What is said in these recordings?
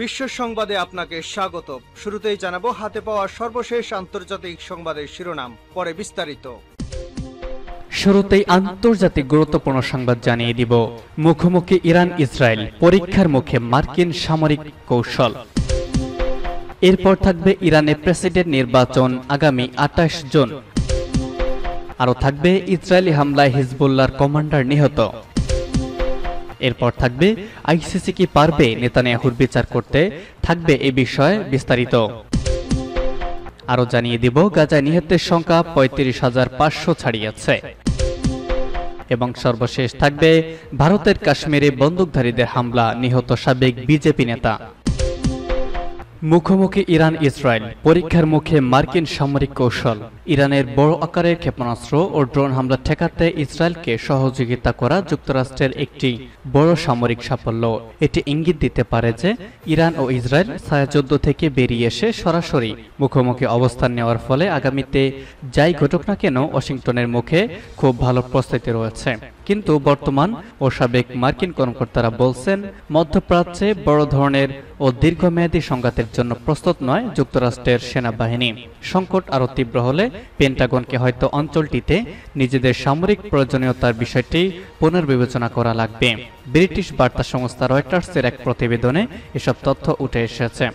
বিশ্ব সংবাদে আপনাকে স্বাগত। শুরুতেই জানাবো হাতে পাওয়া সর্বশেষ আন্তর্জাতিক সংবাদের শিরোনাম, পরে বিস্তারিত। শুরুতেই আন্তর্জাতিক গুরুত্বপূর্ণ সংবাদ জানিয়ে দিব। মুখোমুখি ইরান ইসরায়েল, পরীক্ষার মুখে মার্কিন সামরিক কৌশল। এরপর থাকবে ইরানের প্রেসিডেন্ট নির্বাচন আগামী 28 জুন। আরও থাকবে ইসরায়েলি হামলায় হিজবুল্লাহর কমান্ডার নিহত। এরপর থাকবে আইসিসি কি পারবে নেতানিয়াহুর বিচার করতে, থাকবে এ বিষয়ে বিস্তারিত। আরও জানিয়ে দিব গাজায় নিহতের সংখ্যা 35,500 ছাড়িয়েছে। এবং সর্বশেষ থাকবে ভারতের কাশ্মীরে বন্দুকধারীদের হামলা, নিহত সাবেক বিজেপি নেতা। মুখোমুখি ইরান ইসরায়েল, পরীক্ষার মুখে মার্কিন সামরিক কৌশল। ইরানের বড় আকারের ক্ষেপণাস্ত্র ও ড্রোন হামলা ঠেকাতে ইসরায়েলকে সহযোগিতা করা যুক্তরাষ্ট্রের একটি বড় সামরিক সাফল্য। এটি ইঙ্গিত দিতে পারে যে ইরান ও ইসরায়েল ছায়াযুদ্ধ থেকে বেরিয়ে এসে সরাসরি মুখোমুখি অবস্থান নেওয়ার ফলে আগামীতে যাই ঘটুক না কেন ওয়াশিংটনের মুখে খুব ভালো প্রস্তুতি রয়েছে। কিন্তু বর্তমান ও সাবেক মার্কিন কর্মকর্তারা বলছেন, মধ্যপ্রাচ্যে বড় ধরনের ও দীর্ঘমেয়াদী সংঘাতের জন্য প্রস্তুত নয় যুক্তরাষ্ট্রের সেনাবাহিনী। সংকট আরও তীব্র হলে পেন্টাগনকে হয়তো অঞ্চলটিতে নিজেদের সামরিক প্রয়োজনীয়তার বিষয়টি পুনর্বিবেচনা করা লাগবে। ব্রিটিশ বার্তা সংস্থা রয়টার্সের এক প্রতিবেদনে এসব তথ্য উঠে এসেছে।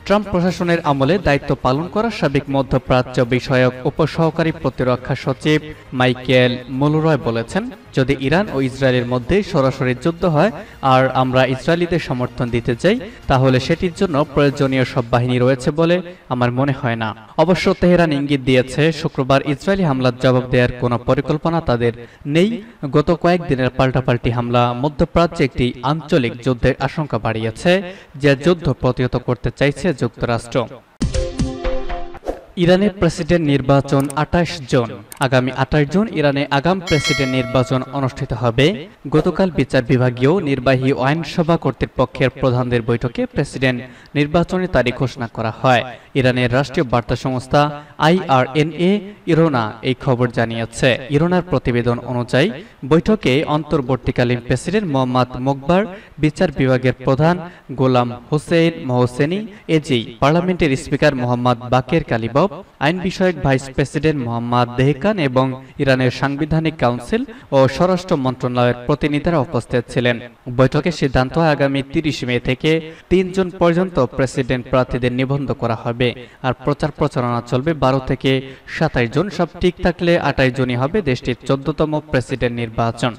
ট্রাম্প প্রশাসনের আমলে দায়িত্ব পালন করা সাবেক মধ্যপ্রাচ্য বিষয়ক উপসহকারী প্রতিরক্ষা সচিব মাইকেল মুলরয় বলেছেন, যদি ইরান ও ইসরায়েলের মধ্যে সরাসরি যুদ্ধ হয় আর আমরা ইসরায়েলিদের সমর্থন দিতে চাই, তাহলে সেটির জন্য প্রয়োজনীয় সব বাহিনী রয়েছে বলে আমার মনে হয় না। অবশ্য তেহরান ইঙ্গিত দিয়েছে শুক্রবার ইসরায়েলি হামলার জবাব দেওয়ার কোনো পরিকল্পনা তাদের নেই। গত কয়েকদিনের পাল্টাপাল্টি হামলা মধ্যপ্রাচ্যে একটি আঞ্চলিক যুদ্ধের আশঙ্কা বাড়িয়েছে, যে যুদ্ধ প্রতিহত করতে চাইছে যুক্তরাষ্ট্র। ইরানের প্রেসিডেন্ট নির্বাচন 28 জুন। আগামী 28 জুন ইরানে আগাম প্রেসিডেন্ট নির্বাচন অনুষ্ঠিত হবে। গতকাল বিচার বিভাগীয় নির্বাহী ও আইনসভা কর্তৃপক্ষের প্রধানদের বৈঠকে প্রেসিডেন্ট নির্বাচনের তারিখ ঘোষণা করা হয়। ইরানের রাষ্ট্রীয় বার্তা সংস্থা IRNA ইরোনা এই খবর জানিয়েছে। ইরোনার প্রতিবেদন অনুযায়ী বৈঠকে অন্তর্বর্তীকালীন প্রেসিডেন্ট মোহাম্মদ মোকবার, বিচার বিভাগের প্রধান গোলাম হোসেইন মোহসেনি এজি, পার্লামেন্টের স্পিকার মোহাম্মদ বাকের কালিবফ, আইন বিষয়ক ভাইস প্রেসিডেন্ট মোহাম্মদ দেহকান এবং ইরানের সাংবিধানিক কাউন্সিল ও স্বরাষ্ট্র মন্ত্রণালয়ের প্রতিনিধিরা উপস্থিত ছিলেন। বৈঠকে সিদ্ধান্ত হয় আগামী 30 মে থেকে 3 জুন পর্যন্ত প্রেসিডেন্ট প্রার্থীদের নিবন্ধন করা হবে আর প্রচার প্রচারণা চলবে 12 থেকে 27 জুন। সব ঠিক থাকলে 28 জুনই হবে দেশটির 14তম প্রেসিডেন্ট নির্বাচন।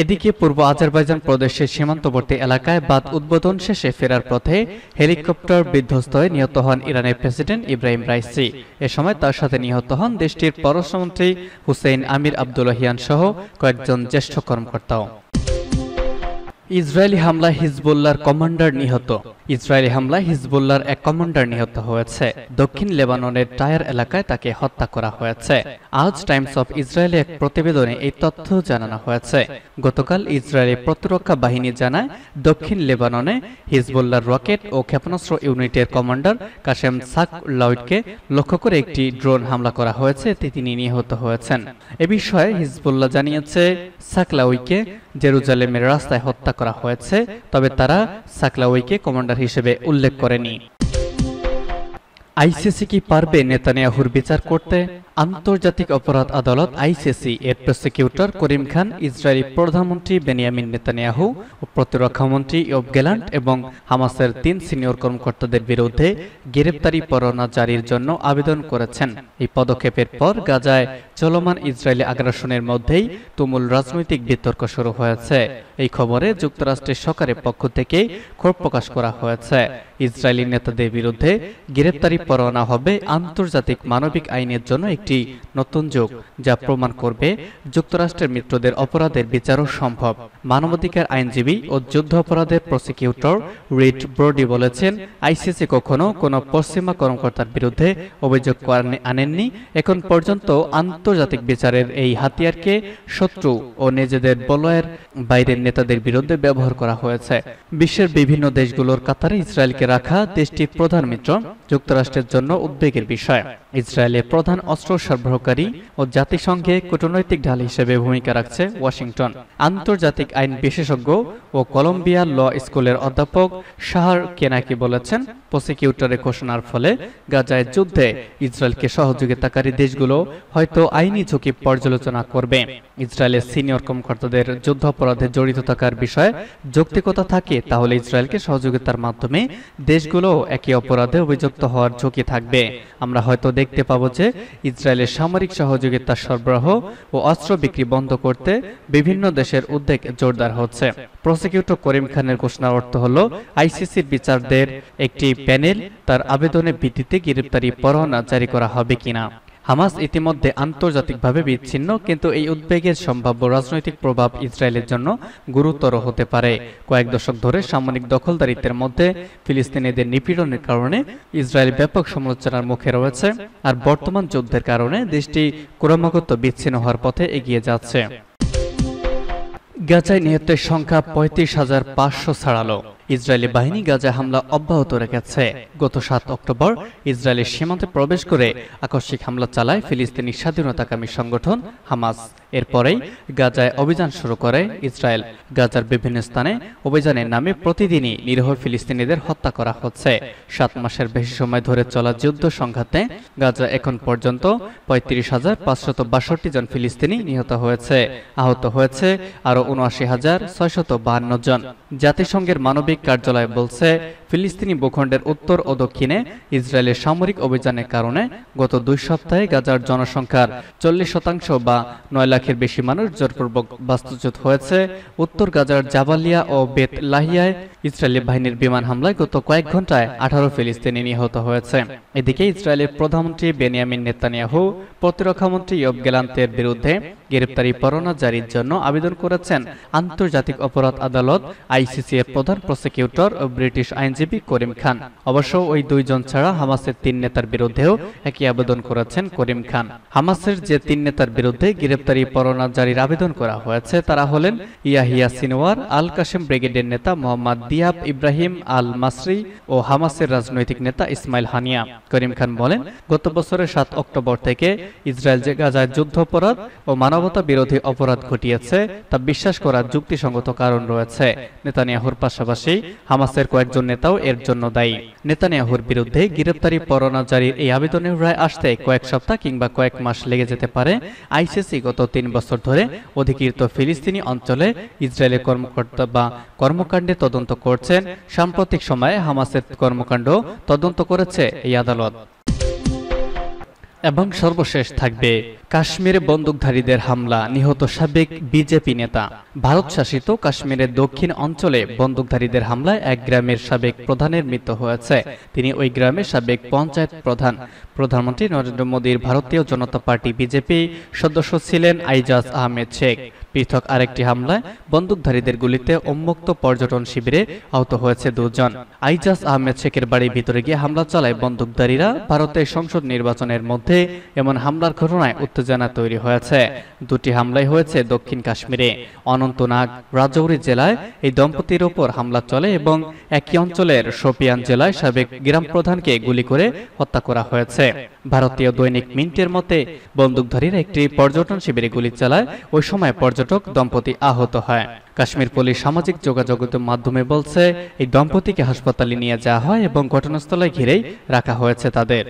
এদিকে পূর্ব আজারবাইজান প্রদেশের সীমান্তবর্তী এলাকায় বাঁধ উদ্বোধন শেষে ফেরার পথে হেলিকপ্টার বিধ্বস্ত হয়ে নিহত হন ইরানের প্রেসিডেন্ট ইব্রাহিম রাইসি। এ সময় তার সাথে নিহত হন দেশটির পররাষ্ট্রমন্ত্রী হুসেইন আমির আবদুল্লাহিয়ান সহ কয়েকজন জ্যেষ্ঠ কর্মকর্তাও। ইসরায়েলি হামলায় হিজবুল্লাহর কমান্ডার নিহত। ইসরায়েলি হামলায় হিজবুল্লাহর এক কমান্ডার নিহত হয়েছে। দক্ষিণ লেবাননের টায়ার এলাকায় তাকে হত্যা করা হয়েছে। আজ টাইমস অফ ইসরায়েলে এক প্রতিবেদনে এই তথ্য জানানো হয়েছে। গতকাল ইসরায়েলি প্রতিরক্ষা বাহিনী জানায়, দক্ষিণ লেবাননে হিজবুল্লাহর রকেট ও ক্ষেপণাস্ত্র ইউনিটের কমান্ডার কাসেম সাকলাউইকে লক্ষ্য করে একটি ড্রোন হামলা করা হয়েছে, তিনি নিহত হয়েছেন। এ বিষয়ে হিজবুল্লাহ জানিয়েছে, সাকলাউইকে জেরুজালেমের রাস্তায় হত্যা করা হয়েছে, তবে তারা সাকলাউইকে কমান্ডার হিসেবে উল্লেখ করেনি। আইসিসি কি পারবে নেতানিয়াহুর বিচার করতে? আন্তর্জাতিক অপরাধ আদালত আইসিসি এর প্রসিকিউটর করিম খান ইসরায়েলি প্রধানমন্ত্রী বেনিয়ামিন নেতানিয়াহু ও প্রতিরক্ষামন্ত্রী ইয়োব গ্যালান্ট এবং হামাসের 3 সিনিয়র কর্মকর্তাদের বিরুদ্ধে গ্রেপ্তারি পরোয়ানা জারির জন্য আবেদন করেছেন। এই পদক্ষেপের পর গাজায় চলমান ইসরায়েলি আগ্রাসনের মধ্যেই তুমুল রাজনৈতিক বিতর্ক শুরু হয়েছে। এই খবরে যুক্তরাষ্ট্রের সরকারের পক্ষ থেকে ক্ষোভ প্রকাশ করা হয়েছে। ইসরায়েলি নেতাদের বিরুদ্ধে গ্রেপ্তারি পরোয়ানা হবে আন্তর্জাতিক মানবিক আইনের জন্য একটি নতুন যুগ, যা প্রমাণ করবে যুক্তরাষ্ট্রের মিত্রদের অপরাধের বিচারও সম্ভব। মানবাধিকার আইনজীবী ও যুদ্ধ অপরাধের প্রসিকিউটর রিড ব্রোডি বলেছেন, আইসিসি কখনো কোনো পশ্চিমা কর্মকর্তার বিরুদ্ধে অভিযোগ আনেননি। এখন পর্যন্ত আন্তর্জাতিক বিচারের এই হাতিয়ারকে শত্রু ও নিজেদের বলয়ের বাইরের নেতাদের বিরুদ্ধে ব্যবহার করা হয়েছে। বিশ্বের বিভিন্ন দেশগুলোর কাতারে ইসরায়েলকে রাখা দেশটির প্রধান মিত্র যুক্তরাষ্ট্রের জন্য উদ্বেগের বিষয়। ইসরায়েলের প্রধান অস্ত্র সরবরাহকারী ও জাতিসংঘে কূটনৈতিক ঢাল হিসেবে ভূমিকা রাখছে ওয়াশিংটন। আন্তর্জাতিক আইন বিশেষজ্ঞ ও কলম্বিয়া ল স্কুলের অধ্যাপক শাহর কেনাকি বলেছেন, প্রসিকিউটরের ঘোষণার ফলে গাজায় যুদ্ধে ইসরায়েলকে সহযোগিতাকারী দেশগুলো হয়তো আইনি ঝুঁকি পর্যালোচনা করবে। ইসরায়েলের সিনিয়র কর্মকর্তাদের যুদ্ধাপরাধে জড়িত থাকার বিষয়ে যৌক্তিকতা থাকে, তাহলে ইসরায়েলকে সহযোগিতার মাধ্যমে দেশগুলো একই অপরাধে অভিযুক্ত হওয়ার ঝুঁকি থাকবে। আমরা হয়তো দেখতে পাবো যে ইসরায়েলের সামরিক সহযোগিতা সরবরাহ ও অস্ত্র বিক্রি বন্ধ করতে বিভিন্ন দেশের উদ্যোগ জোরদার হচ্ছে। প্রসিকিউটর করিম খানের ঘোষণার অর্থ হল আইসিসির বিচারকদের একটি প্যানেল তার আবেদনের ভিত্তিতে গ্রেপ্তারি পরোয়ানা জারি করা হবে কিনা। হামাস ইতিমধ্যে আন্তর্জাতিকভাবে বিচ্ছিন্ন, কিন্তু এই উদ্বেগের সম্ভাব্য রাজনৈতিক প্রভাব ইসরায়েলের জন্য গুরুতর হতে পারে। কয়েক দশক ধরে সামরিক দখলদারিত্বের মধ্যে ফিলিস্তিনিদের নিপীড়নের কারণে ইসরায়েল ব্যাপক সমালোচনার মুখে রয়েছে, আর বর্তমান যুদ্ধের কারণে দেশটি ক্রমাগত বিচ্ছিন্ন হওয়ার পথে এগিয়ে যাচ্ছে। গাজায় নিহতের সংখ্যা ৩৫,৫০০ ছাড়ালো। ইসরায়েলি বাহিনী গাজায় হামলা অব্যাহত রেখেছে। গত ৭ অক্টোবর ইসরায়েলের সীমান্তে প্রবেশ করে আকস্মিক হামলা চালায় ফিলিস্তিনি স্বাধীনতাকামী সংগঠন হামাস। এরপরেই গাজায় অভিযান শুরু করে ইসরায়েল। গাজার বিভিন্ন স্থানে অভিযানের নামে প্রতিদিনই নিরীহ ফিলিস্তিনিদের হত্যা করা হচ্ছে। ৭ মাসের বেশি সময় ধরে চলা যুদ্ধ সংঘাতে গাজা এখন পর্যন্ত ৩৫,৫৬২ জন ফিলিস্তিনি নিহত হয়েছে। আহত হয়েছে আরও ৭৯,৬৫২ জন। জাতিসংঘের মানবিক কার্যালয় বলছে, ফিলিস্তিনি ভূখণ্ডের উত্তর ও দক্ষিণে ইসরায়েলের সামরিক অভিযানের কারণে গত ২ সপ্তাহে গাজার জনসংখ্যার ৪০% বা ৯ লাখের বেশি মানুষ জোরপূর্বক বাস্তুচ্যুত হয়েছে। উত্তর গাজার জাবালিয়া ও বেত লাহিয়ায় ইসরায়েলি বাহিনীর বিমান হামলায় গত কয়েক ঘন্টায় ১৮ ফিলিস্তিনি নিহত হয়েছে। এদিকে ইসরায়েলের প্রধানমন্ত্রী বেনিয়ামিন নেতানিয়াহু প্রতিরক্ষামন্ত্রী ইয়োব গ্যালান্তের বিরুদ্ধে গ্রেপ্তারি পরোয়ানা জারির জন্য আবেদন করেছেন আন্তর্জাতিক অপরাধ আদালত আইসিসি এর প্রধান প্রসিকিউটর ও ব্রিটিশ আইনজীবী করিম খান। অবশ্য ওই ২ জন ছাড়া হামাসের ৩ নেতার বিরুদ্ধেও একই আবেদন করেছেন করিম খান। হামাসের যে ৩ নেতার বিরুদ্ধে গ্রেপ্তারি পরোয়ানা জারির আবেদন করা হয়েছে তারা হলেন ইয়াহিয়া সিনওয়ার, আল কাশেম ব্রিগেডের নেতা মোহাম্মদ দিয়াব ইব্রাহিম আল মাসরি ও হামাসের রাজনৈতিক নেতা ইসমাইল হানিয়া। করিম খান বলেন, গত বছরের ৭ অক্টোবর থেকে ইসরায়েল যে গাজায় যুদ্ধাপরাধ ও মানবতা বিরোধী অপরাধ ঘটিয়েছে তা বিশ্বাস করার যুক্তিসঙ্গত কারণ রয়েছে। নেতানিয়াহুর পাশাপাশি হামাসের কয়েকজন নেতাও এর জন্য দায়ী। নেতানিয়াহুর বিরুদ্ধে গ্রেপ্তারি পরোয়ানা জারির এই আবেদনের রায় আসতে কয়েক সপ্তাহ কিংবা কয়েক মাস লেগে যেতে পারে। আইসিসি গত ৩ বছর ধরে অধিকৃত ফিলিস্তিনি অঞ্চলে ইসরায়েলের কর্মকাণ্ডে তদন্ত করছেন। সাম্প্রতিক সময়ে হামাসের কর্মকাণ্ড তদন্ত করেছে এই আদালত। এবং সর্বশেষ থাকবে কাশ্মীরে বন্দুকধারীদের হামলা, নিহত সাবেক বিজেপি নেতা। ভারত শাসিত কাশ্মীরের দক্ষিণ অঞ্চলে বন্দুকধারীদের হামলায় এক গ্রামের সাবেক প্রধানের মৃত্যু হয়েছে। তিনি ওই গ্রামের সাবেক পঞ্চায়েত প্রধান। প্রধানমন্ত্রী নরেন্দ্র মোদীর ভারতীয় জনতা পার্টি বিজেপি সদস্য ছিলেন আইজাজ আহমেদ শেখ। পৃথক আরেকটি হামলায় বন্দুকধারীদের গুলিতে উন্মুক্ত পর্যটন শিবিরে আহত হয়েছে 2 জন। আইজাজ আহমেদ শেখের বাড়ির ভিতরে গিয়ে হামলা চালায় বন্দুকধারীরা। ভারতের সংসদ নির্বাচনের মধ্যে এমন হামলার ঘটনায় উত্তেজনা তৈরি হয়েছে। 2টি হামলাই হয়েছে দক্ষিণ কাশ্মীরে। অনন্তনাগ, রাজৌরি জেলায় এই দম্পতির ওপর হামলা চলে এবং একই অঞ্চলের শোপিয়ান জেলায় সাবেক গ্রাম প্রধানকে গুলি করে হত্যা করা হয়েছে। ভারতীয় দৈনিক মিন্টের মতে বন্দুকধারীরা একটি পর্যটন শিবিরে গুলি চালায়। ওই সময় পর্যটক দম্পতি আহত হয়। কাশ্মীর পুলিশ সামাজিক যোগাযোগের মাধ্যমে বলছে, এই দম্পতিকে হাসপাতালে নিয়ে যাওয়া হয় এবং ঘটনাস্থলে ঘিরেই রাখা হয়েছে তাদের।